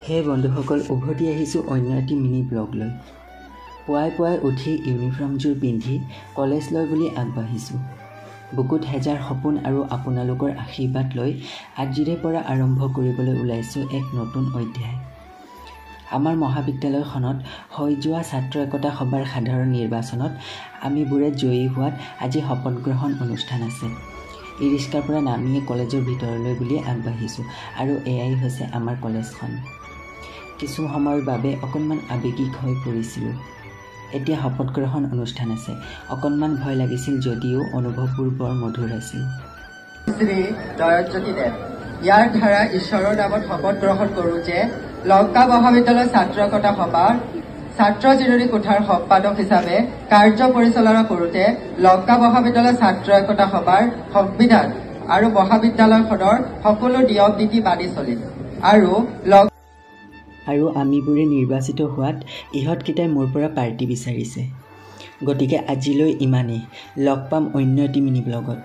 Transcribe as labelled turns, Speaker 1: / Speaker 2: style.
Speaker 1: হে বন্ধুসকল, উভতি আহিছোঁ অন্য এটি মিনি ব্লগ লৈ। পুৱাই পুৱাই উঠি ইউনিফৰ্মযোৰ পিন্ধি কলেজলৈ বুলি আগবাঢ়িছোঁ। বুকুত হেজাৰ সপোন আৰু আপোনালোকৰ আশীৰ্বাদ লৈ আজিৰে পৰা আৰম্ভ কৰিবলৈ ওলাইছোঁ এক নতুন অধ্যায়। আমাৰ মহাবিদ্যালয়খনত হৈ যোৱা ছাত্ৰ একতা সভাৰ সাধাৰণ নিৰ্বাচনত আমিবোৰে জয়ী হোৱাত আজি শপত গ্ৰহণ অনুষ্ঠান আছে। ই-ৰিক্সাৰ পৰা নামিয়ে কলেজৰ ভিতৰলৈ বুলি আগবাঢ়িছোঁ আৰু এয়াই হৈছে আমাৰ কলেজখন। কিছু সময়ৰ বাবে অকণমান আৱেগিক হৈ পৰিছিলোঁ। এতিয়া শপত গ্ৰহণ অনুষ্ঠান আছে। অকণমান ভয় লাগিছিল যদিও অনুভৱবোৰ বৰ মধুৰ আছিল।
Speaker 2: শ্ৰী জয়জ্যোতি দেৱ, ইয়াৰ দ্বাৰা ঈশ্বৰৰ নামত শপত গ্ৰহণ কৰোঁ যে লংকা মহাবিদ্যালয় ছাত্ৰ একতা সভাৰ ছাত্ৰ জিৰণি কোঠাৰ সম্পাদক হিচাপে কাৰ্য পৰিচালনা কৰোঁতে লংকা মহাবিদ্যালয় ছাত্ৰ একতা সভাৰ সংবিধান আৰু মহাবিদ্যালয়খনৰ সকলো নিয়ম নীতি মানি চলিম
Speaker 1: আৰু আমিবোৰে নিৰ্বাচিত হোৱাত ইহঁতকেইটাই মোৰ পৰা পাৰ্টি বিচাৰিছে। গতিকে আজিলৈ ইমানেই। লগ পাম অন্য এটি মিনি ব্লগত।